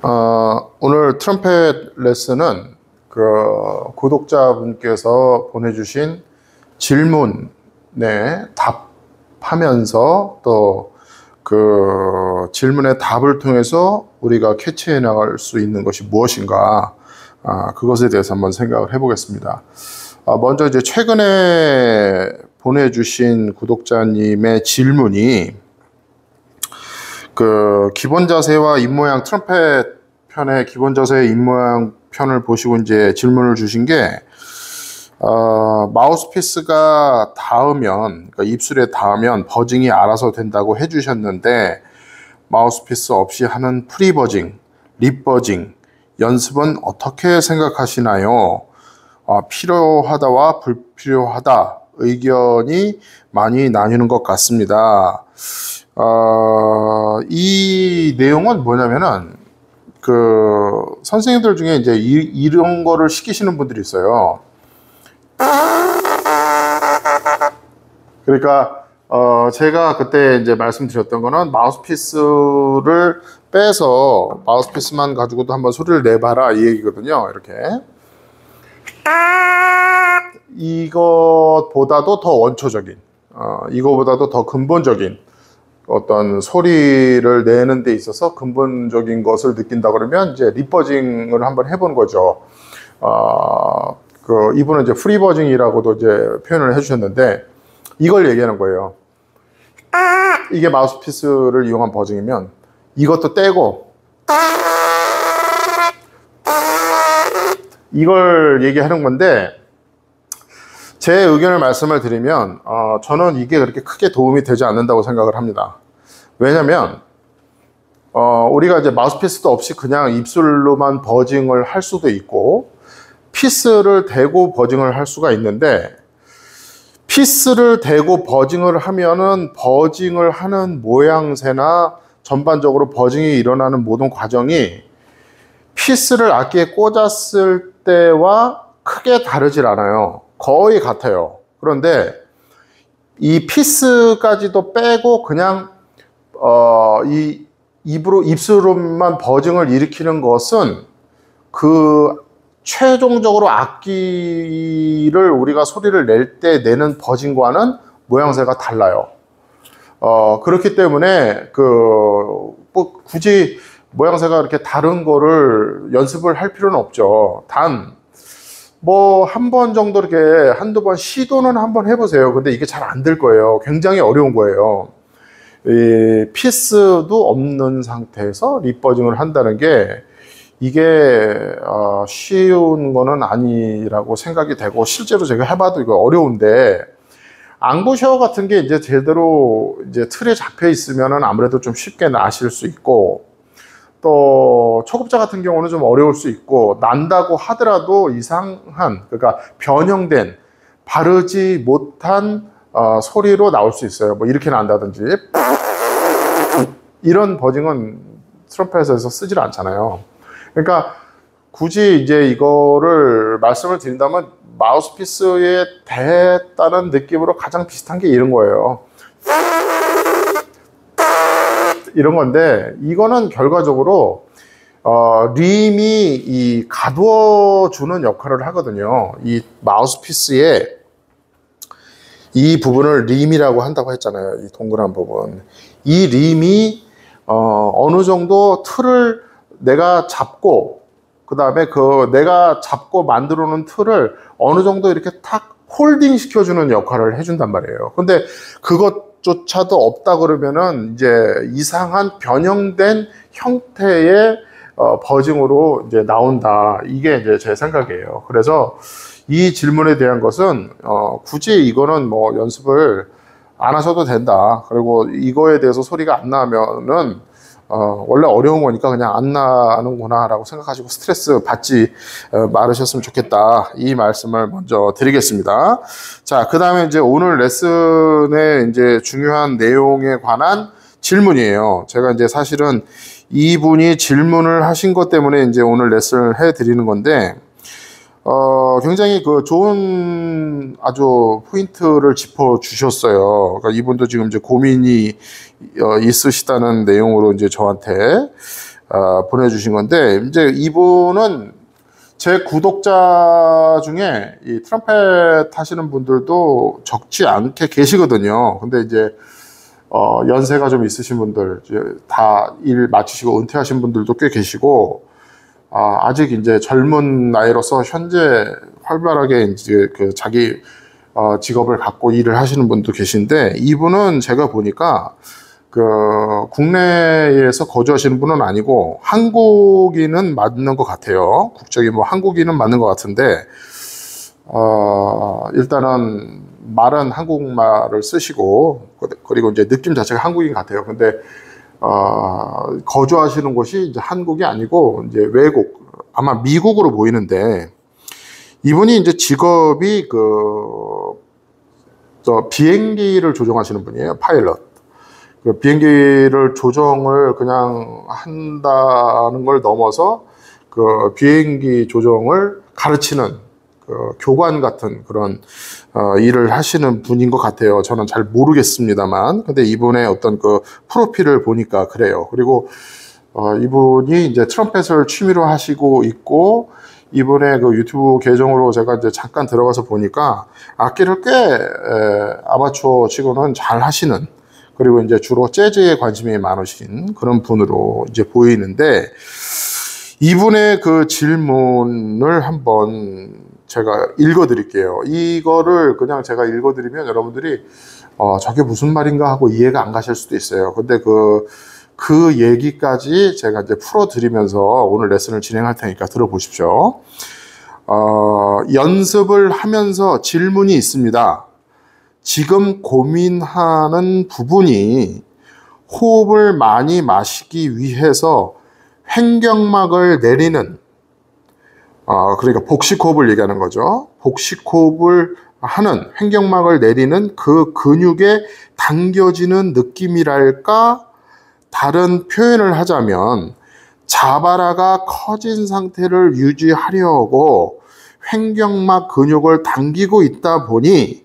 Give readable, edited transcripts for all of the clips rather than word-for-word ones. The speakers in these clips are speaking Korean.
오늘 트럼펫 레슨은 구독자분께서 보내주신 질문에 답하면서 또 질문의 답을 통해서 우리가 캐치해 나갈 수 있는 것이 무엇인가, 그것에 대해서 한번 생각을 해보겠습니다. 먼저 이제 최근에 보내주신 구독자님의 질문이 기본 자세와 입모양, 트럼펫 편의 기본 자세의 입모양 편을 보시고 이제 질문을 주신 게, 마우스피스가 닿으면, 그러니까 입술에 닿으면 버징이 알아서 된다고 해주셨는데, 마우스피스 없이 하는 프리 버징, 립 버징 연습은 어떻게 생각하시나요? 필요하다와 불필요하다 의견이 많이 나뉘는 것 같습니다. 이 내용은 뭐냐면은, 선생님들 중에 이제 이런 거를 시키시는 분들이 있어요. 그러니까, 제가 그때 이제 말씀드렸던 거는 마우스피스를 빼서 마우스피스만 가지고도 한번 소리를 내봐라 이 얘기거든요. 이렇게. 이것보다도 더 원초적인, 이거보다도 더 근본적인 어떤 소리를 내는 데 있어서 근본적인 것을 느낀다 그러면 이제 립버징을 한번 해보는 거죠. 이분은 이제 프리버징이라고도 이제 표현을 해주셨는데, 이걸 얘기하는 거예요. 이게 마우스피스를 이용한 버징이면 이것도 떼고 이걸 얘기하는 건데, 제 의견을 말씀을 드리면 저는 이게 그렇게 크게 도움이 되지 않는다고 생각을 합니다. 왜냐면 우리가 이제 마우스피스도 없이 그냥 입술로만 버징을 할 수도 있고, 피스를 대고 버징을 할 수가 있는데, 피스를 대고 버징을 하면은 버징을 하는 모양새나 전반적으로 버징이 일어나는 모든 과정이 피스를 악기에 꽂았을 때와 크게 다르질 않아요. 거의 같아요. 그런데 이 피스까지도 빼고 그냥 이 입술로만 버징을 일으키는 것은 최종적으로 악기를 우리가 소리를 낼 때 내는 버징과는 모양새가 달라요. 그렇기 때문에 굳이 모양새가 이렇게 다른 거를 연습을 할 필요는 없죠. 한 번 정도 이렇게 한두 번 시도는 한번 해보세요. 근데 이게 잘 안 될 거예요. 굉장히 어려운 거예요. 이 피스도 없는 상태에서 립버징을 한다는 게, 이게 쉬운 거는 아니라고 생각이 되고, 실제로 제가 해봐도 이거 어려운데, 앙부셔 같은 게 이제 제대로 이제 틀에 잡혀 있으면은 아무래도 좀 쉽게 나실 수 있고, 또 초급자 같은 경우는 좀 어려울 수 있고, 난다고 하더라도 이상한, 그러니까 변형된, 바르지 못한 소리로 나올 수 있어요. 뭐 이렇게 난다든지. 이런 버징은 트럼펫에서 쓰질 않잖아요. 그러니까 굳이 이제 이거를 말씀을 드린다면, 마우스피스에 댔다는 느낌으로 가장 비슷한 게 이런 거예요. 이런 건데, 이거는 결과적으로 림이 가두어 주는 역할을 하거든요. 이 마우스피스에 이 부분을 림이라고 한다고 했잖아요. 이 동그란 부분. 이 림이 어느 정도 틀을 내가 잡고, 그 다음에 내가 잡고 만들어 놓은 틀을 어느 정도 이렇게 탁 홀딩 시켜주는 역할을 해준단 말이에요. 근데 그것조차도 없다 그러면은 이제 이상한 변형된 형태의 버징으로 이제 나온다. 이게 이제 제 생각이에요. 그래서 이 질문에 대한 것은 굳이 이거는 뭐 연습을 안 하셔도 된다. 그리고 이거에 대해서 소리가 안 나면은 원래 어려운 거니까 그냥 안 나는구나 라고 생각하시고 스트레스 받지 말으셨으면 좋겠다. 이 말씀을 먼저 드리겠습니다. 자, 그 다음에 이제 오늘 레슨의 이제 중요한 내용에 관한 질문이에요. 제가 이제 사실은 이분이 질문을 하신 것 때문에 이제 오늘 레슨을 해 드리는 건데, 굉장히 좋은 아주 포인트를 짚어 주셨어요. 그러니까 이분도 지금 이제 고민이 있으시다는 내용으로 이제 저한테 보내주신 건데, 이제 이분은 제 구독자 중에 이 트럼펫 하시는 분들도 적지 않게 계시거든요. 근데 이제 연세가 좀 있으신 분들, 다 일 마치시고 은퇴하신 분들도 꽤 계시고, 아직 이제 젊은 나이로서 현재 활발하게 이제 그 자기 직업을 갖고 일을 하시는 분도 계신데, 이분은 제가 보니까 그 국내에서 거주하시는 분은 아니고 한국인은 맞는 것 같아요. 국적이 뭐 한국인은 맞는 것 같은데, 일단은 말은 한국말을 쓰시고, 그리고 이제 느낌 자체가 한국인 같아요. 근데 거주하시는 곳이 이제 한국이 아니고 이제 외국, 아마 미국으로 보이는데, 이분이 이제 직업이 비행기를 조종하시는 분이에요. 파일럿. 그 비행기를 조정을 그냥 한다는 걸 넘어서 그 비행기 조정을 가르치는 그 교관 같은 그런 일을 하시는 분인 것 같아요. 저는 잘 모르겠습니다만, 근데 이분의 어떤 그 프로필을 보니까 그래요. 그리고 이분이 이제 트럼펫을 취미로 하시고 있고, 이분의 그 유튜브 계정으로 제가 이제 잠깐 들어가서 보니까 악기를 꽤 아마추어 치고는 잘 하시는, 그리고 이제 주로 재즈에 관심이 많으신 그런 분으로 이제 보이는데, 이분의 그 질문을 한번 제가 읽어 드릴게요. 이거를 그냥 제가 읽어 드리면 여러분들이 저게 무슨 말인가 하고 이해가 안 가실 수도 있어요. 근데 그 얘기까지 제가 이제 풀어 드리면서 오늘 레슨을 진행할 테니까 들어보십시오. 연습을 하면서 질문이 있습니다. 지금 고민하는 부분이 호흡을 많이 마시기 위해서 횡격막을 내리는, 그러니까 복식호흡을 얘기하는 거죠. 복식호흡을 하는, 횡격막을 내리는 그 근육에 당겨지는 느낌이랄까, 다른 표현을 하자면 자바라가 커진 상태를 유지하려고 횡격막 근육을 당기고 있다 보니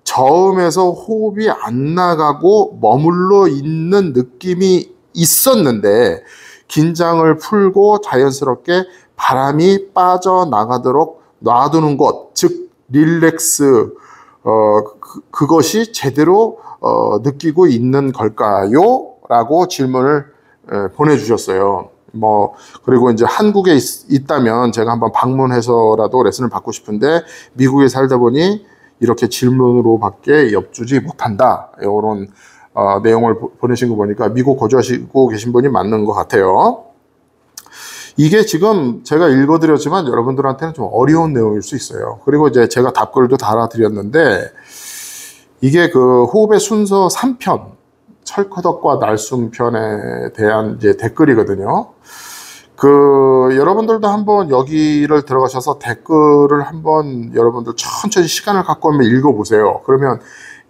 저음에서 호흡이 안 나가고 머물러 있는 느낌이 있었는데, 긴장을 풀고 자연스럽게 바람이 빠져나가도록 놔두는 것, 즉 릴렉스, 그것이 제대로 느끼고 있는 걸까요? 라고 질문을 보내주셨어요. 그리고 이제 한국에 있다면 제가 한번 방문해서라도 레슨을 받고 싶은데, 미국에 살다 보니 이렇게 질문으로밖에 엽주지 못한다. 이런 내용을 보내신 거 보니까 미국 거주하시고 계신 분이 맞는 것 같아요. 이게 지금 제가 읽어드렸지만 여러분들한테는 좀 어려운 내용일 수 있어요. 그리고 이제 제가 답글도 달아드렸는데, 이게 그 호흡의 순서 3편, 철커덕과 날숨편에 대한 이제 댓글이거든요. 여러분들도 한번 여기를 들어가셔서 댓글을 한번 여러분들 천천히 시간을 갖고 한번 읽어보세요. 그러면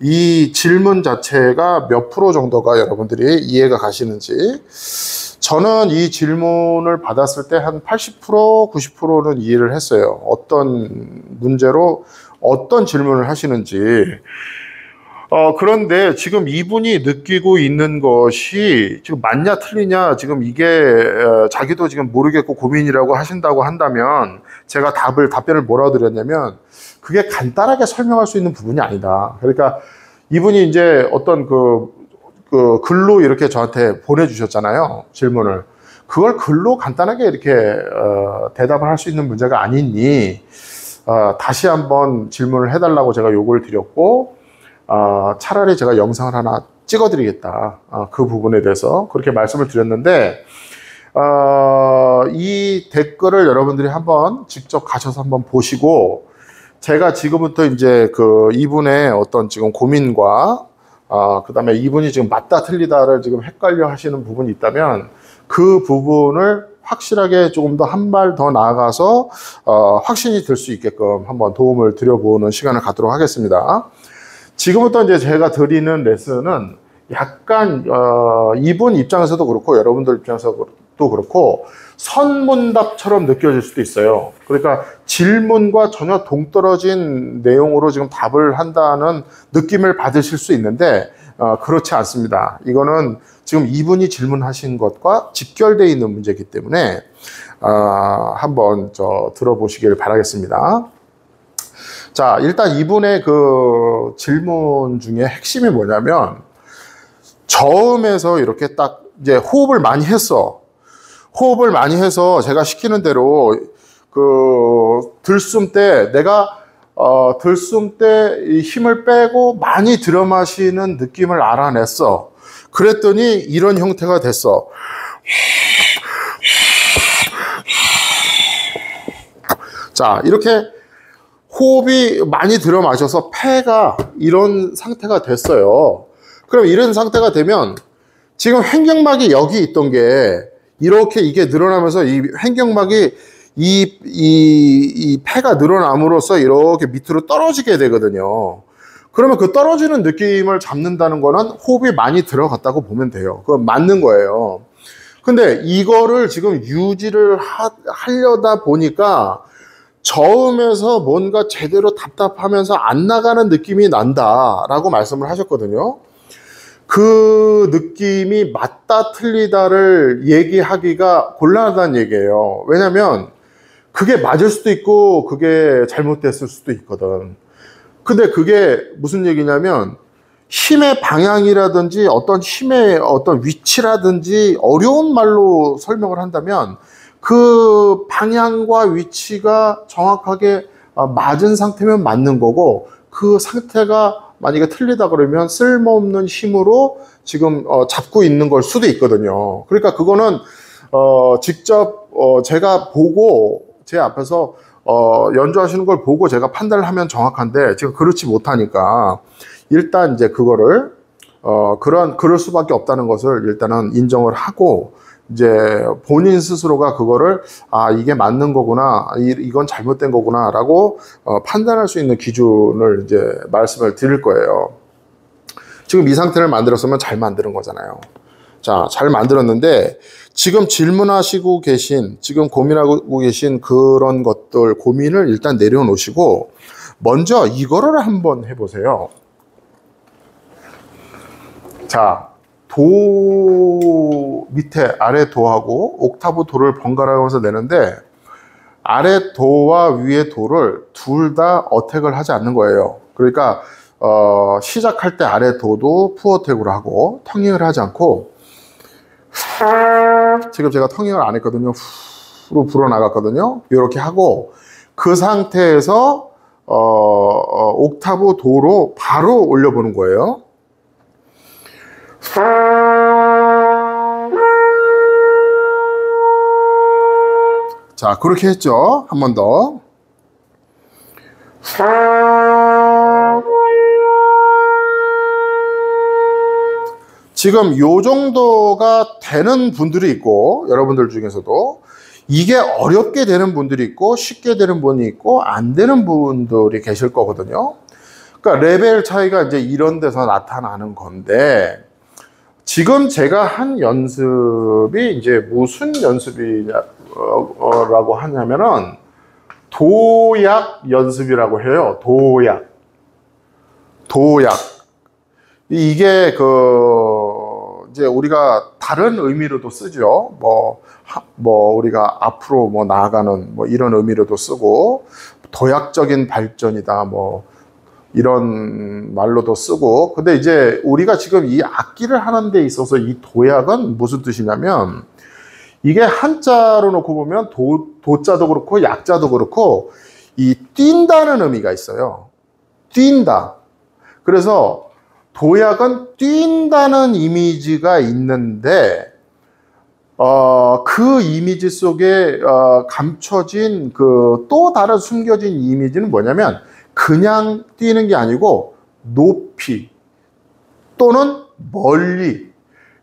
이 질문 자체가 몇 프로 정도가 여러분들이 이해가 가시는지. 저는 이 질문을 받았을 때 한 80%, 90%는 이해를 했어요. 어떤 문제로 어떤 질문을 하시는지. 그런데 지금 이분이 느끼고 있는 것이 지금 맞냐 틀리냐, 지금 이게 자기도 지금 모르겠고 고민이라고 하신다고 한다면, 제가 답변을 뭐라고 드렸냐면, 그게 간단하게 설명할 수 있는 부분이 아니다. 그러니까 이분이 이제 어떤 글로 이렇게 저한테 보내주셨잖아요, 질문을. 그걸 글로 간단하게 이렇게 대답을 할 수 있는 문제가 아니니, 다시 한번 질문을 해달라고 제가 요구를 드렸고, 차라리 제가 영상을 하나 찍어드리겠다. 그 부분에 대해서 그렇게 말씀을 드렸는데, 이 댓글을 여러분들이 한번 직접 가셔서 한번 보시고, 제가 지금부터 이제 이분의 어떤 지금 고민과, 그 다음에 이분이 지금 맞다 틀리다를 지금 헷갈려 하시는 부분이 있다면, 그 부분을 확실하게 조금 더 한 발 더 나아가서 확신이 들 수 있게끔 한번 도움을 드려보는 시간을 갖도록 하겠습니다. 지금부터 이제 제가 드리는 레슨은 약간 이분 입장에서도 그렇고 여러분들 입장에서도 그렇고 선문답처럼 느껴질 수도 있어요. 그러니까 질문과 전혀 동떨어진 내용으로 지금 답을 한다는 느낌을 받으실 수 있는데, 그렇지 않습니다. 이거는 지금 이분이 질문하신 것과 직결되어 있는 문제이기 때문에 한번 들어보시길 바라겠습니다. 자, 일단 이분의 그 질문 중에 핵심이 뭐냐면, 저음에서 이렇게 딱 이제 호흡을 많이 했어. 호흡을 많이 해서 제가 시키는 대로 그 들숨 때 내가 들숨 때 이 힘을 빼고 많이 들여 마시는 느낌을 알아냈어. 그랬더니 이런 형태가 됐어. 자, 이렇게 호흡이 많이 들여 마셔서 폐가 이런 상태가 됐어요. 그럼 이런 상태가 되면 지금 횡격막이 여기 있던 게 이렇게 이게 늘어나면서 이 횡격막이 이 폐가 늘어남으로써 이렇게 밑으로 떨어지게 되거든요. 그러면 그 떨어지는 느낌을 잡는다는 거는 호흡이 많이 들어갔다고 보면 돼요. 그건 맞는 거예요. 근데 이거를 지금 유지를 하려다 보니까 저음에서 뭔가 제대로 답답하면서 안 나가는 느낌이 난다라고 말씀을 하셨거든요. 그 느낌이 맞다 틀리다를 얘기하기가 곤란하다는 얘기예요. 왜냐면 그게 맞을 수도 있고 그게 잘못됐을 수도 있거든. 근데 그게 무슨 얘기냐면 힘의 방향이라든지 어떤 힘의 어떤 위치라든지 어려운 말로 설명을 한다면 그 방향과 위치가 정확하게 맞은 상태면 맞는 거고, 그 상태가 만약에 틀리다 그러면 쓸모없는 힘으로 지금 잡고 있는 걸 수도 있거든요. 그러니까 그거는 직접 제가 보고 제 앞에서 연주하시는 걸 보고 제가 판단을 하면 정확한데, 제가 그렇지 못하니까 일단 이제 그거를 그럴 수밖에 없다는 것을 일단은 인정을 하고, 이제 본인 스스로가 그거를 이게 맞는 거구나, 이건 잘못된 거구나 라고 판단할 수 있는 기준을 이제 말씀을 드릴 거예요. 지금 이 상태를 만들었으면 잘 만드는 거잖아요. 자, 잘 만들었는데 지금 질문하시고 계신, 지금 고민하고 계신 그런 것들, 고민을 일단 내려놓으시고 먼저 이거를 한번 해보세요. 자, 도 밑에 아래 도하고 옥타브 도를 번갈아 가면서 내는데, 아래 도와 위에 도를 둘 다 어택을 하지 않는 거예요. 그러니까 시작할 때 아래 도도 푸어택으로 하고 텅잉을 하지 않고, 지금 제가 텅잉을 안 했거든요. 후로 불어나갔거든요. 이렇게 하고 그 상태에서 옥타브 도로 바로 올려보는 거예요. 자, 그렇게 했죠. 한 번 더. 지금 요 정도가 되는 분들이 있고, 여러분들 중에서도 이게 어렵게 되는 분들이 있고 쉽게 되는 분이 있고 안 되는 분들이 계실 거거든요. 그러니까 레벨 차이가 이제 이런 데서 나타나는 건데, 지금 제가 한 연습이 이제 무슨 연습이라고 하냐면은 도약 연습이라고 해요. 도약. 이게 이제 우리가 다른 의미로도 쓰죠. 우리가 앞으로 나아가는 이런 의미로도 쓰고, 도약적인 발전이다 이런 말로도 쓰고. 근데 이제 우리가 지금 이 악기를 하는 데 있어서 이 도약은 무슨 뜻이냐면, 이게 한자로 놓고 보면 도자도 그렇고 약자도 그렇고 이 뛴다는 의미가 있어요. 뛴다. 그래서 도약은 뛴다는 이미지가 있는데, 그 이미지 속에 감춰진 또 다른 숨겨진 이미지는 뭐냐면, 그냥 뛰는 게 아니고 높이 또는 멀리,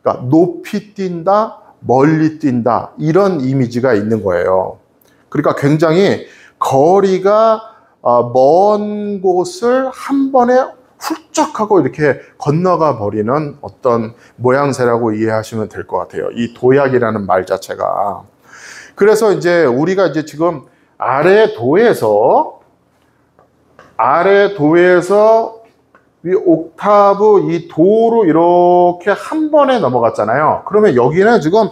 그러니까 높이 뛴다, 멀리 뛴다, 이런 이미지가 있는 거예요. 그러니까 굉장히 거리가 먼 곳을 한 번에 훌쩍 하고 이렇게 건너가 버리는 어떤 모양새라고 이해하시면 될 것 같아요. 이 도약이라는 말 자체가. 그래서 이제 우리가 이제 지금 아래 도에서 위 옥타브 이 도로 이렇게 한 번에 넘어갔잖아요. 그러면 여기는 지금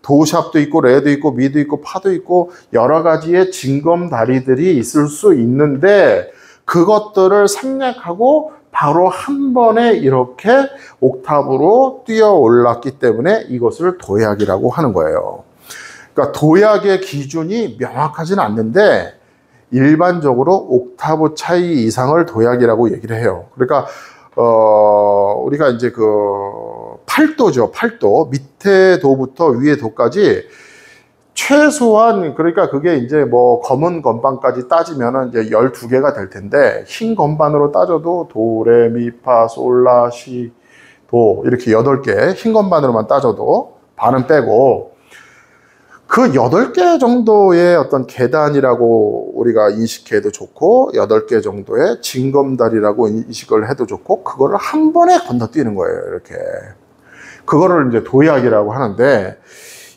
도샵도 있고 레도 있고 미도 있고 파도 있고 여러 가지의 징검다리들이 있을 수 있는데 그것들을 생략하고 바로 한 번에 이렇게 옥타브로 뛰어 올랐기 때문에 이것을 도약이라고 하는 거예요. 그러니까 도약의 기준이 명확하지는 않는데 일반적으로 옥타브 차이 이상을 도약이라고 얘기를 해요. 그러니까 우리가 이제 그 8도죠. 8도 밑에 도부터 위에 도까지 최소한 그러니까 그게 이제 뭐 검은 건반까지 따지면은 이제 12개가 될 텐데 흰 건반으로 따져도 도, 레, 미, 파, 솔, 라, 시, 도 이렇게 8개 흰 건반으로만 따져도 반은 빼고 그 8개 정도의 어떤 계단이라고 우리가 인식해도 좋고 8개 정도의 징검다리라고 인식을 해도 좋고 그거를 한 번에 건너뛰는 거예요. 이렇게 그거를 이제 도약이라고 하는데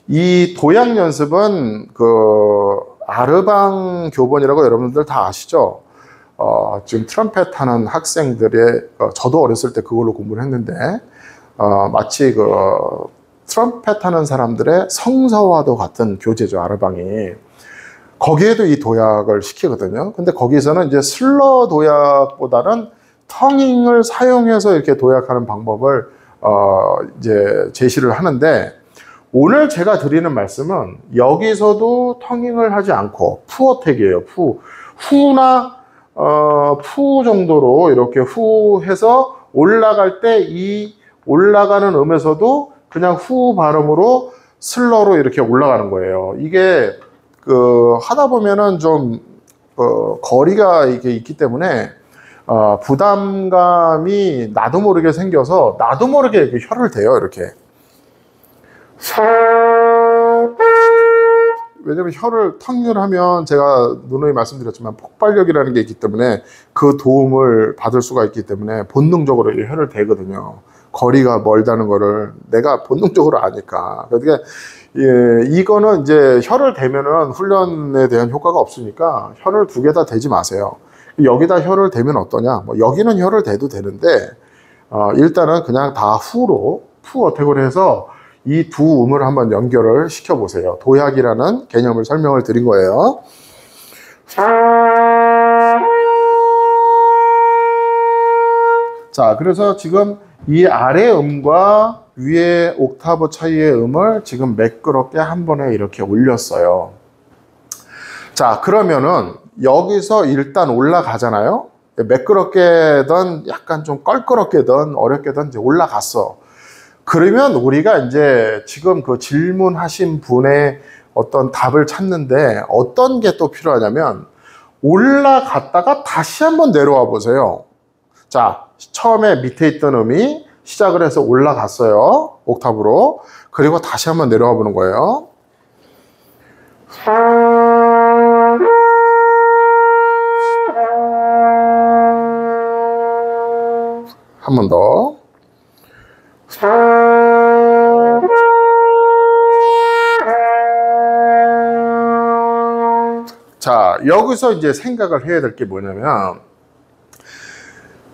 이 도약 연습은 그 아르방 교본이라고 여러분들 다 아시죠? 지금 트럼펫 하는 학생들의 저도 어렸을 때 그걸로 공부를 했는데 마치 그 트럼펫 하는 사람들의 성서와도 같은 교재죠. 아르방이 거기에도 이 도약을 시키거든요. 근데 거기서는 이제 슬러 도약보다는 텅잉을 사용해서 이렇게 도약하는 방법을 이제 제시를 하는데 오늘 제가 드리는 말씀은 여기서도 텅잉을 하지 않고 푸어택이에요. 후나 푸 정도로 이렇게 후 해서 올라갈 때 이 올라가는 음에서도 그냥 후 발음으로 슬러로 이렇게 올라가는 거예요. 이게 그 하다 보면은 좀 거리가 이게 있기 때문에 부담감이 나도 모르게 생겨서 나도 모르게 이렇게 혀를 대요. 이렇게. 왜냐면 혀를 텅을 하면 제가 누누이 말씀드렸지만 폭발력이라는 게 있기 때문에 그 도움을 받을 수가 있기 때문에 본능적으로 혀를 대거든요. 거리가 멀다는 거를 내가 본능적으로 아니까. 그러니까 이거는 이제 혀를 대면은 훈련에 대한 효과가 없으니까 혀를 2개 다 대지 마세요. 여기다 혀를 대면 어떠냐? 뭐 여기는 혀를 대도 되는데 일단은 그냥 다 후로 푸 어택을 해서 이 두 음을 한번 연결을 시켜 보세요. 도약이라는 개념을 설명을 드린 거예요. 자, 그래서 지금 이 아래 음과 위에 옥타브 차이의 음을 지금 매끄럽게 한 번에 이렇게 올렸어요. 자, 그러면은 여기서 일단 올라가잖아요. 매끄럽게든 약간 좀 껄끄럽게든 어렵게든 이제 올라갔어. 그러면 우리가 이제 지금 그 질문하신 분의 어떤 답을 찾는데 어떤 게 또 필요하냐면 올라갔다가 다시 한번 내려와 보세요. 자, 처음에 밑에 있던 음이 시작을 해서 올라갔어요. 옥탑으로. 그리고 다시 한번 내려와 보는 거예요. 한 번 더. 자, 여기서 이제 생각을 해야 될 게 뭐냐면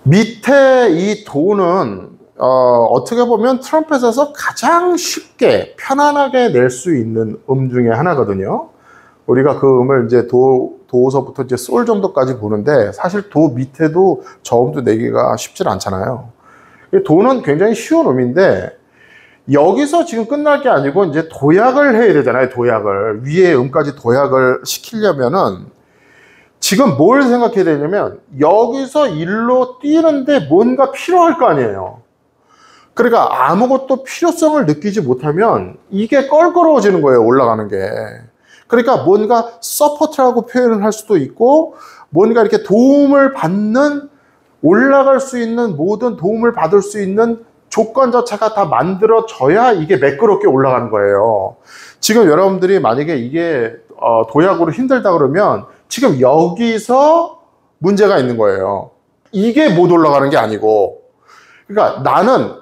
밑에 이 도는 어떻게 보면 트럼펫에서 가장 쉽게 편안하게 낼 수 있는 음 중에 하나거든요. 우리가 그 음을 이제 도서부터 이제 솔 정도까지 보는데 사실 도 밑에도 저음도 내기가 쉽지 않잖아요. 도는 굉장히 쉬운 음인데 여기서 지금 끝날 게 아니고 이제 도약을 해야 되잖아요. 도약을 위에 음까지 도약을 시키려면은 지금 뭘 생각해야 되냐면 여기서 일로 뛰는데 뭔가 필요할 거 아니에요. 그러니까 아무것도 필요성을 느끼지 못하면 이게 껄끄러워지는 거예요. 올라가는 게. 그러니까 뭔가 서포트라고 표현을 할 수도 있고 뭔가 이렇게 도움을 받는 올라갈 수 있는 모든 도움을 받을 수 있는 조건 자체가 다 만들어져야 이게 매끄럽게 올라가는 거예요. 지금 여러분들이 만약에 이게 도약으로 힘들다 그러면 지금 여기서 문제가 있는 거예요. 이게 못 올라가는 게 아니고 그러니까 나는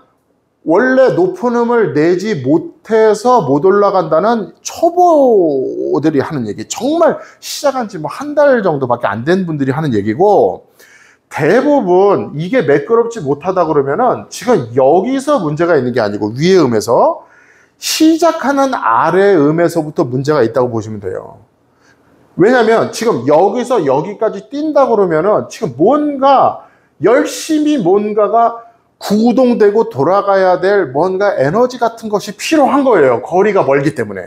원래 높은 음을 내지 못해서 못 올라간다는 초보들이 하는 얘기 정말 시작한 지 뭐 한 달 정도밖에 안 된 분들이 하는 얘기고 대부분 이게 매끄럽지 못하다 그러면은 지금 여기서 문제가 있는 게 아니고 위의 음에서 시작하는 아래 음에서부터 문제가 있다고 보시면 돼요. 왜냐면 지금 여기서 여기까지 뛴다 그러면은 지금 뭔가 열심히 뭔가가 구동되고 돌아가야 될 뭔가 에너지 같은 것이 필요한 거예요. 거리가 멀기 때문에.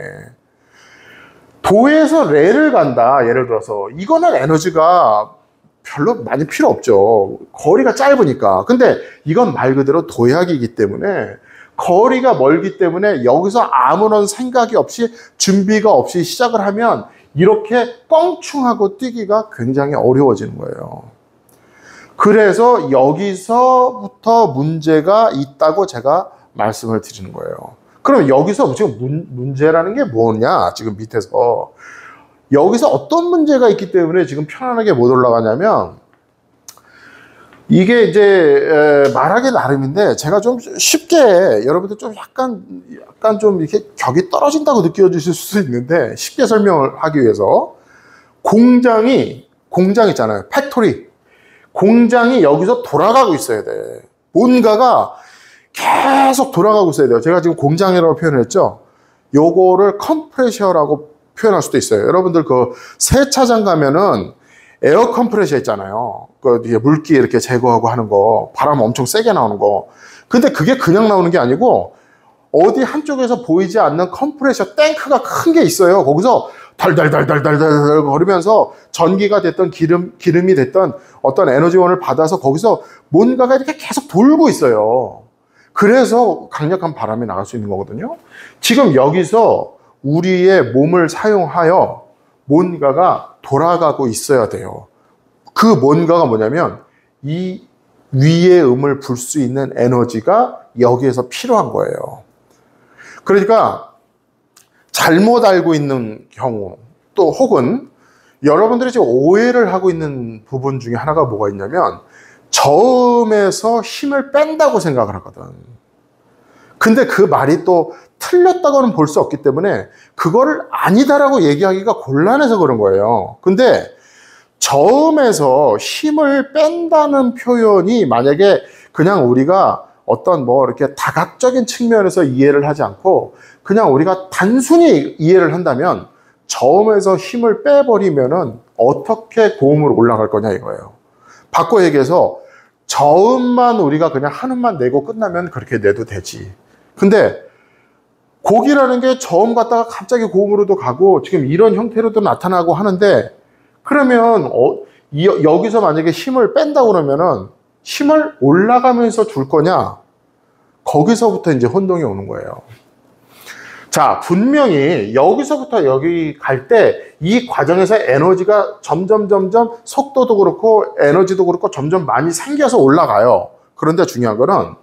도에서 레를 간다, 예를 들어서. 이거는 에너지가 별로 많이 필요 없죠. 거리가 짧으니까. 근데 이건 말 그대로 도약이기 때문에 거리가 멀기 때문에 여기서 아무런 생각이 없이 준비가 없이 시작을 하면 이렇게 껑충하고 뛰기가 굉장히 어려워지는 거예요. 그래서 여기서부터 문제가 있다고 제가 말씀을 드리는 거예요. 그럼 여기서 지금 문제라는 게 뭐냐? 지금 밑에서. 여기서 어떤 문제가 있기 때문에 지금 편안하게 못 올라가냐면, 이게 이제 말하기 나름인데 제가 좀 쉽게 여러분들 좀 약간 좀 이렇게 격이 떨어진다고 느껴지실 수도 있는데 쉽게 설명을 하기 위해서 공장 있잖아요. 팩토리. 공장이 여기서 돌아가고 있어야 돼. 뭔가가 계속 돌아가고 있어야 돼요. 제가 지금 공장이라고 표현을 했죠. 요거를 컴프레셔라고 표현할 수도 있어요. 여러분들 그 세차장 가면은 에어 컴프레셔 있잖아요. 그 물기 이렇게 제거하고 하는 거, 바람 엄청 세게 나오는 거. 근데 그게 그냥 나오는 게 아니고 어디 한쪽에서 보이지 않는 컴프레셔 탱크가 큰 게 있어요. 거기서 달달달달달달 거리면서 전기가 됐던 기름이 됐던 어떤 에너지원을 받아서 거기서 뭔가가 이렇게 계속 돌고 있어요. 그래서 강력한 바람이 나갈 수 있는 거거든요. 지금 여기서 우리의 몸을 사용하여 뭔가가 돌아가고 있어야 돼요. 그 뭔가가 뭐냐면 이 위의 음을 불 수 있는 에너지가 여기에서 필요한 거예요. 그러니까 잘못 알고 있는 경우 또 혹은 여러분들이 지금 오해를 하고 있는 부분 중에 하나가 뭐가 있냐면 저음에서 힘을 뺀다고 생각을 하거든. 근데 그 말이 또 틀렸다고는 볼 수 없기 때문에 그거를 아니다라고 얘기하기가 곤란해서 그런 거예요. 근데 저음에서 힘을 뺀다는 표현이 만약에 그냥 우리가 어떤 뭐 이렇게 다각적인 측면에서 이해를 하지 않고 그냥 우리가 단순히 이해를 한다면 저음에서 힘을 빼버리면은 어떻게 고음으로 올라갈 거냐 이거예요. 바꿔 얘기해서 저음만 우리가 그냥 한음만 내고 끝나면 그렇게 내도 되지. 근데 곡이라는 게 저음 갔다가 갑자기 고음으로도 가고 지금 이런 형태로도 나타나고 하는데 그러면 여기서 만약에 힘을 뺀다 그러면은 힘을 올라가면서 줄 거냐? 거기서부터 이제 혼동이 오는 거예요. 자, 분명히 여기서부터 여기 갈 때 이 과정에서 에너지가 점점 속도도 그렇고 에너지도 그렇고 점점 많이 생겨서 올라가요. 그런데 중요한 거는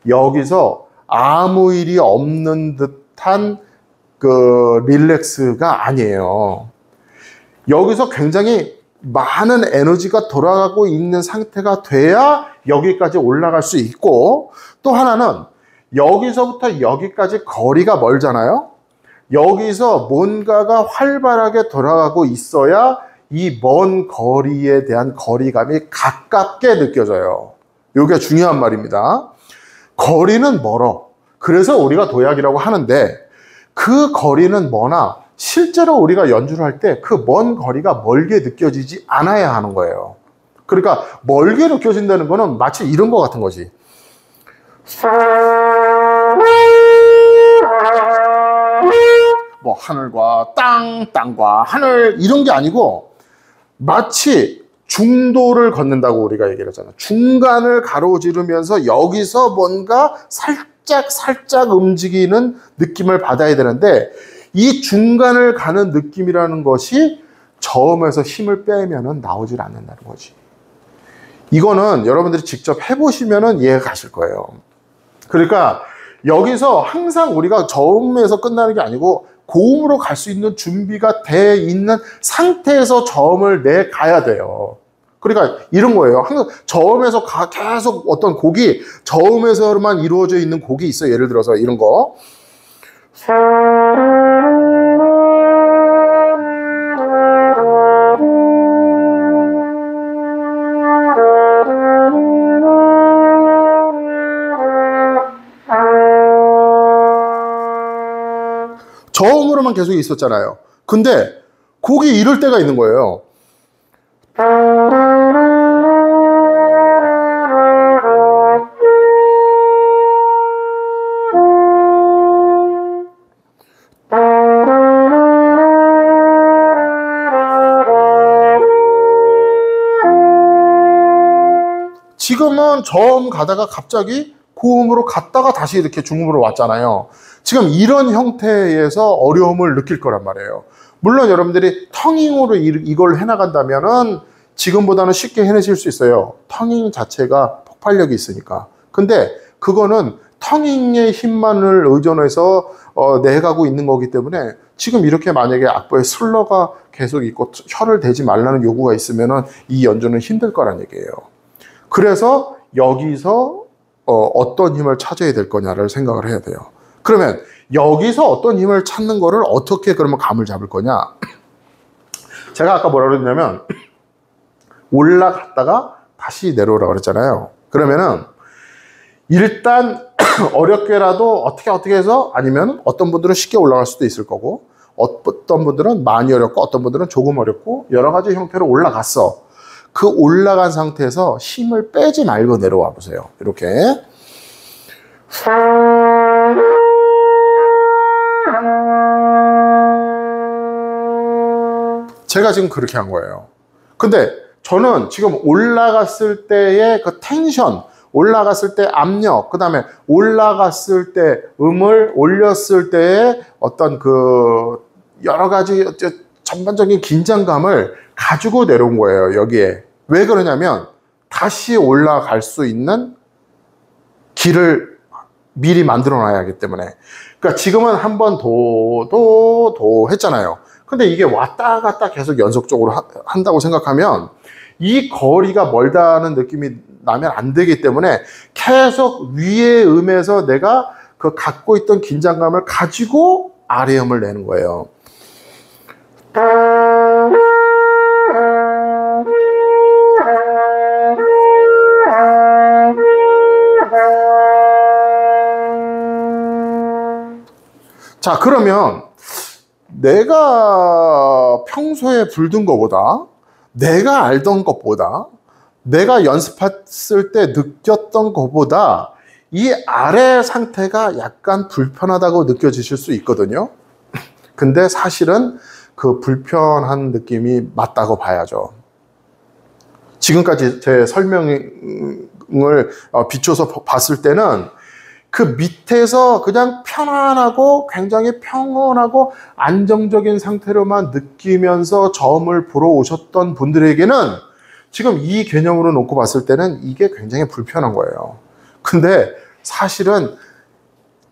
여기서 아무 일이 없는 듯한 그 릴렉스가 아니에요. 여기서 굉장히 많은 에너지가 돌아가고 있는 상태가 돼야 여기까지 올라갈 수 있고 또 하나는 여기서부터 여기까지 거리가 멀잖아요. 여기서 뭔가가 활발하게 돌아가고 있어야 이 먼 거리에 대한 거리감이 가깝게 느껴져요. 이게 중요한 말입니다. 거리는 멀어. 그래서 우리가 도약이라고 하는데 그 거리는 머나 실제로 우리가 연주를 할 때 그 먼 거리가 멀게 느껴지지 않아야 하는 거예요. 그러니까 멀게 느껴진다는 거는 마치 이런 거 같은 거지. 뭐 하늘과 땅과 하늘 이런 게 아니고 마치 중도를 걷는다고 우리가 얘기를 하잖아. 중간을 가로지르면서 여기서 뭔가 살짝 움직이는 느낌을 받아야 되는데 이 중간을 가는 느낌이라는 것이 저음에서 힘을 빼면은 나오질 않는다는 거지. 이거는 여러분들이 직접 해보시면은 이해가 가실 거예요. 그러니까 여기서 항상 우리가 저음에서 끝나는 게 아니고 고음으로 갈 수 있는 준비가 돼 있는 상태에서 저음을 내가야 돼요. 그러니까 이런 거예요. 항상 저음에서 계속 어떤 곡이 저음에서만 이루어져 있는 곡이 있어요. 예를 들어서 이런 거. 저음으로만 계속 있었잖아요. 근데 곡이 이럴 때가 있는 거예요. 지금은 저음 가다가 갑자기 고음으로 갔다가 다시 이렇게 중음으로 왔잖아요. 지금 이런 형태에서 어려움을 느낄 거란 말이에요. 물론 여러분들이 텅잉으로 이걸 해나간다면은 지금보다는 쉽게 해내실 수 있어요. 텅잉 자체가 폭발력이 있으니까. 근데 그거는 텅잉의 힘만을 의존해서 내가고 있는 거기 때문에 지금 이렇게 만약에 악보에 슬러가 계속 있고 혀를 대지 말라는 요구가 있으면은 이 연주는 힘들 거란 얘기예요. 그래서 여기서 어떤 힘을 찾아야 될 거냐를 생각을 해야 돼요. 그러면 여기서 어떤 힘을 찾는 거를 어떻게 그러면 감을 잡을 거냐? 제가 아까 뭐라 그랬냐면 올라갔다가 다시 내려오라고 그랬잖아요. 그러면은 일단 어렵게라도 어떻게 해서, 아니면 어떤 분들은 쉽게 올라갈 수도 있을 거고, 어떤 분들은 많이 어렵고 어떤 분들은 조금 어렵고 여러 가지 형태로 올라갔어. 그 올라간 상태에서 힘을 빼지 말고 내려와 보세요. 이렇게. 제가 지금 그렇게 한 거예요. 근데 저는 지금 올라갔을 때의 그 텐션, 올라갔을 때 압력, 그 다음에 올라갔을 때 음을 올렸을 때의 어떤 그 여러 가지 전반적인 긴장감을 가지고 내려온 거예요, 여기에. 왜 그러냐면 다시 올라갈 수 있는 길을 미리 만들어 놔야 하기 때문에. 그러니까 지금은 한 번 도 했잖아요. 근데 이게 왔다 갔다 계속 연속적으로 한다고 생각하면 이 거리가 멀다는 느낌이 나면 안 되기 때문에 계속 위의 음에서 내가 그 갖고 있던 긴장감을 가지고 아래 음을 내는 거예요. 자, 그러면 내가 평소에 불던 것보다, 내가 알던 것보다, 내가 연습했을 때 느꼈던 것보다 이 아래 상태가 약간 불편하다고 느껴지실 수 있거든요. 근데 사실은 그 불편한 느낌이 맞다고 봐야죠. 지금까지 제 설명을 비춰서 봤을 때는 그 밑에서 그냥 편안하고 굉장히 평온하고 안정적인 상태로만 느끼면서 저음을 보러 오셨던 분들에게는 지금 이 개념으로 놓고 봤을 때는 이게 굉장히 불편한 거예요. 근데 사실은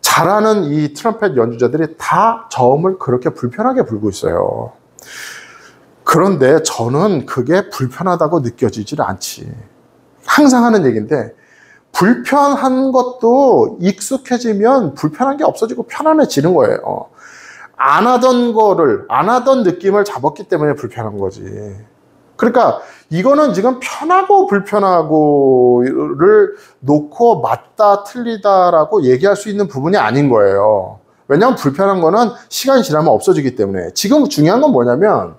잘하는 이 트럼펫 연주자들이 다 저음을 그렇게 불편하게 불고 있어요. 그런데 저는 그게 불편하다고 느껴지질 않지. 항상 하는 얘기인데 불편한 것도 익숙해지면 불편한 게 없어지고 편안해지는 거예요. 안 하던 느낌을 잡았기 때문에 불편한 거지. 그러니까 이거는 지금 편하고 불편하고를 놓고 맞다 틀리다라고 얘기할 수 있는 부분이 아닌 거예요. 왜냐하면 불편한 거는 시간이 지나면 없어지기 때문에. 지금 중요한 건 뭐냐면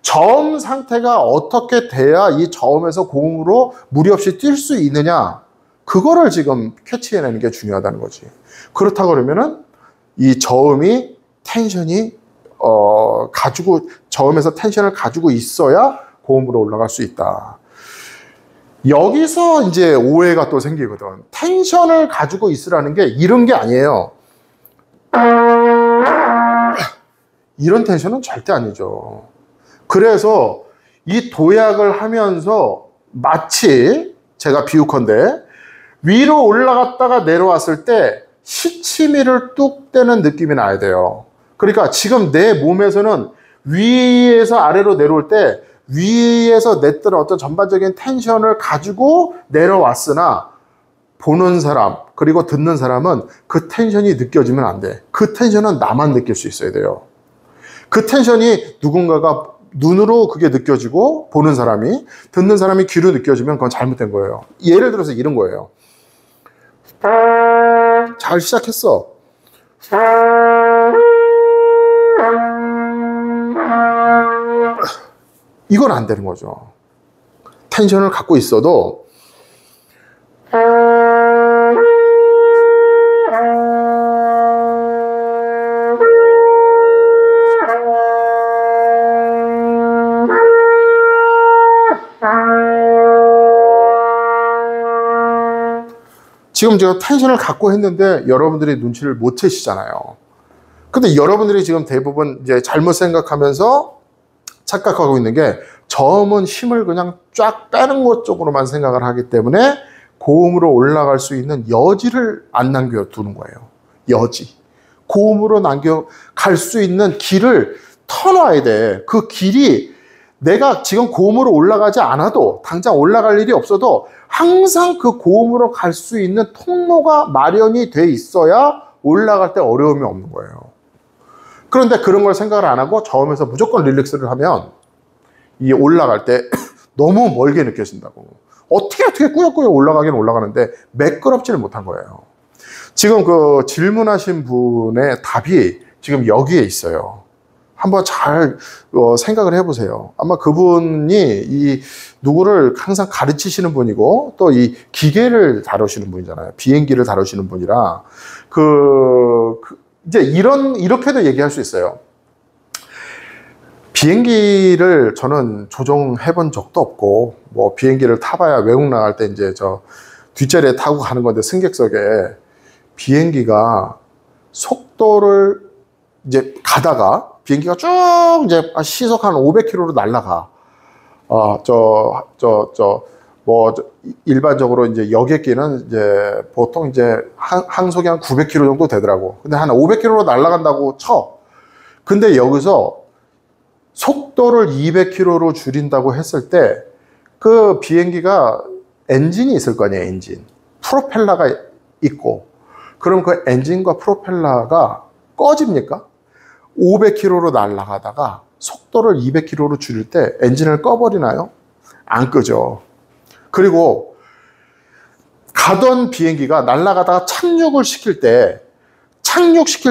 저음 상태가 어떻게 돼야 이 저음에서 고음으로 무리 없이 뛸 수 있느냐, 그거를 지금 캐치해내는 게 중요하다는 거지. 그렇다고 그러면은 이 저음이 텐션이 저음에서 텐션을 가지고 있어야 고음으로 올라갈 수 있다. 여기서 이제 오해가 또 생기거든. 텐션을 가지고 있으라는 게 이런 게 아니에요. 이런 텐션은 절대 아니죠. 그래서 이 도약을 하면서 마치 제가 비유컨대 위로 올라갔다가 내려왔을 때 시치미를 뚝 떼는 느낌이 나야 돼요. 그러니까 지금 내 몸에서는 위에서 아래로 내려올 때 위에서 냈던 어떤 전반적인 텐션을 가지고 내려왔으나 보는 사람 그리고 듣는 사람은 그 텐션이 느껴지면 안 돼. 그 텐션은 나만 느낄 수 있어야 돼요. 그 텐션이 누군가가 눈으로 그게 느껴지고 보는 사람이, 듣는 사람이 귀로 느껴지면 그건 잘못된 거예요. 예를 들어서 이런 거예요. 잘 시작했어. 이건 안 되는 거죠. 텐션을 갖고 있어도 지금 제가 텐션을 갖고 했는데 여러분들이 눈치를 못 채시잖아요. 근데 여러분들이 지금 대부분 이제 잘못 생각하면서 착각하고 있는 게 저음은 힘을 그냥 쫙 빼는 것 쪽으로만 생각을 하기 때문에 고음으로 올라갈 수 있는 여지를 안 남겨두는 거예요. 여지. 고음으로 남겨갈 수 있는 길을 터놔야 돼. 그 길이 내가 지금 고음으로 올라가지 않아도 당장 올라갈 일이 없어도 항상 그 고음으로 갈 수 있는 통로가 마련이 돼 있어야 올라갈 때 어려움이 없는 거예요. 그런데 그런 걸 생각을 안 하고 저음에서 무조건 릴렉스를 하면 이 올라갈 때 너무 멀게 느껴진다고. 어떻게 꾸역꾸역 올라가긴 올라가는데 매끄럽지를 못한 거예요. 지금 그 질문하신 분의 답이 지금 여기에 있어요. 한번 잘 생각을 해보세요. 아마 그분이 이 누구를 항상 가르치시는 분이고 또 이 기계를 다루시는 분이잖아요. 비행기를 다루시는 분이라 이제 이렇게도 얘기할 수 있어요. 비행기를 저는 조종해 본 적도 없고 뭐 비행기를 타봐야 외국 나갈 때 이제 저 뒷자리에 타고 가는 건데 승객석에 비행기가 속도를 이제 가다가 비행기가 쭉 이제 시속 한 500km로 날아가. 뭐 일반적으로 이제 여객기는 이제 보통 이제 항속이 한 900km 정도 되더라고. 근데 한 500km로 날아간다고 쳐. 근데 여기서 속도를 200km로 줄인다고 했을 때 그 비행기가 엔진이 있을 거 아니에요, 엔진. 프로펠러가 있고. 그럼 그 엔진과 프로펠러가 꺼집니까? 500km로 날아가다가 속도를 200km로 줄일 때 엔진을 꺼버리나요? 안 끄죠. 그리고 가던 비행기가 날아가다가 착륙시킬 때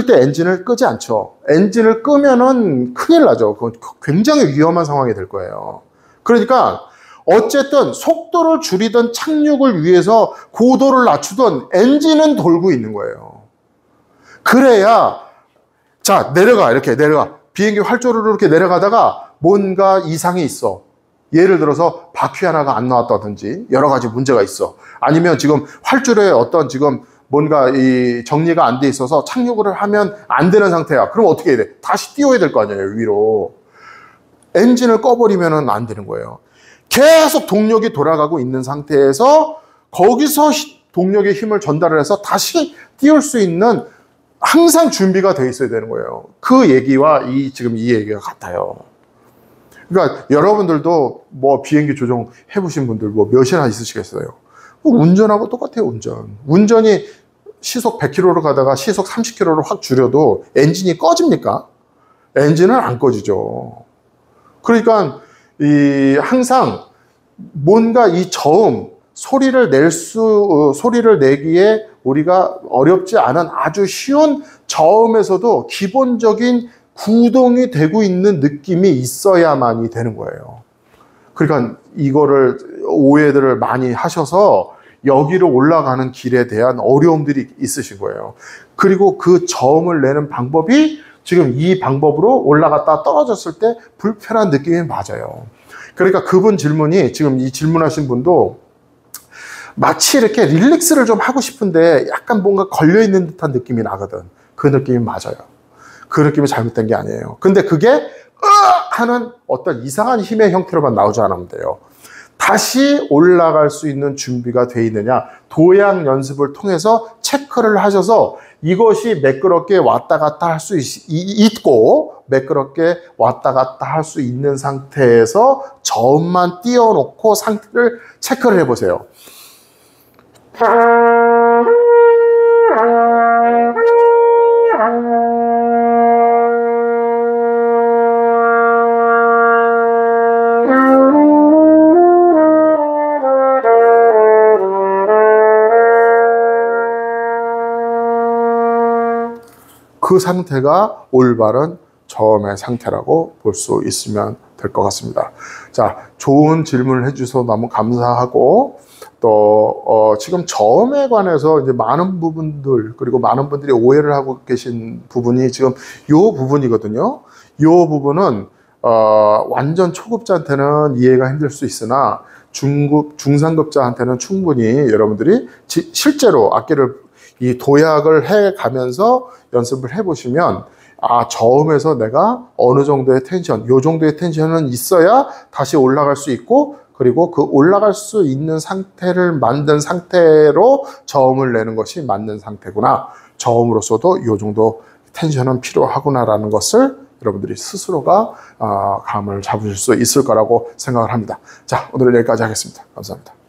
엔진을 끄지 않죠. 엔진을 끄면은 큰일 나죠. 그건 굉장히 위험한 상황이 될 거예요. 그러니까 어쨌든 속도를 줄이던 착륙을 위해서 고도를 낮추던 엔진은 돌고 있는 거예요. 그래야 자 이렇게 내려가. 비행기 활주로로 이렇게 내려가다가 뭔가 이상이 있어. 예를 들어서 바퀴 하나가 안 나왔다든지 여러 가지 문제가 있어. 아니면 지금 활주로에 어떤 지금 뭔가 이 정리가 안 돼 있어서 착륙을 하면 안 되는 상태야. 그럼 어떻게 해야 돼? 다시 띄워야 될 거 아니에요, 위로. 엔진을 꺼버리면 안 되는 거예요. 계속 동력이 돌아가고 있는 상태에서 거기서 동력의 힘을 전달을 해서 다시 띄울 수 있는 항상 준비가 돼 있어야 되는 거예요. 그 얘기와 지금 이 얘기가 같아요. 그러니까 여러분들도 뭐 비행기 조종 해보신 분들 뭐 몇이나 있으시겠어요? 운전하고 똑같아요, 운전이 시속 100km로 가다가 시속 30km로 확 줄여도 엔진이 꺼집니까? 엔진은 안 꺼지죠. 그러니까 항상 뭔가 이 저음, 소리를 내기에 우리가 어렵지 않은 아주 쉬운 저음에서도 기본적인 구동이 되고 있는 느낌이 있어야만이 되는 거예요. 그러니까 이거를 오해들을 많이 하셔서 여기로 올라가는 길에 대한 어려움들이 있으신 거예요. 그리고 그 저음을 내는 방법이 지금 이 방법으로 올라갔다 떨어졌을 때 불편한 느낌이 맞아요. 그러니까 그분 질문이 지금 이 질문하신 분도 마치 이렇게 릴렉스를 좀 하고 싶은데 약간 뭔가 걸려있는 듯한 느낌이 나거든. 그 느낌이 맞아요. 그 느낌이 잘못된 게 아니에요. 근데 그게 하는 어떤 이상한 힘의 형태로만 나오지 않으면 돼요. 다시 올라갈 수 있는 준비가 돼 있느냐, 도약 연습을 통해서 체크를 하셔서 이것이 매끄럽게 왔다 갔다 할 수 있고 매끄럽게 왔다 갔다 할 수 있는 상태에서 저음만 띄워놓고 상태를 체크를 해보세요. 그 상태가 올바른 저음의 상태라고 볼 수 있으면 될 것 같습니다. 자, 좋은 질문을 해주셔서 너무 감사하고, 또 지금 저음에 관해서 이제 많은 부분들, 그리고 많은 분들이 오해를 하고 계신 부분이 지금 이 부분이거든요. 이 부분은 완전 초급자한테는 이해가 힘들 수 있으나 중상급자한테는 충분히 여러분들이 실제로 악기를 이 도약을 해 가면서 연습을 해 보시면, 저음에서 내가 어느 정도의 텐션, 요 정도의 텐션은 있어야 다시 올라갈 수 있고, 그리고 그 올라갈 수 있는 상태를 만든 상태로 저음을 내는 것이 맞는 상태구나. 저음으로서도 요 정도 텐션은 필요하구나라는 것을 여러분들이 스스로가 감을 잡으실 수 있을 거라고 생각을 합니다. 자, 오늘은 여기까지 하겠습니다. 감사합니다.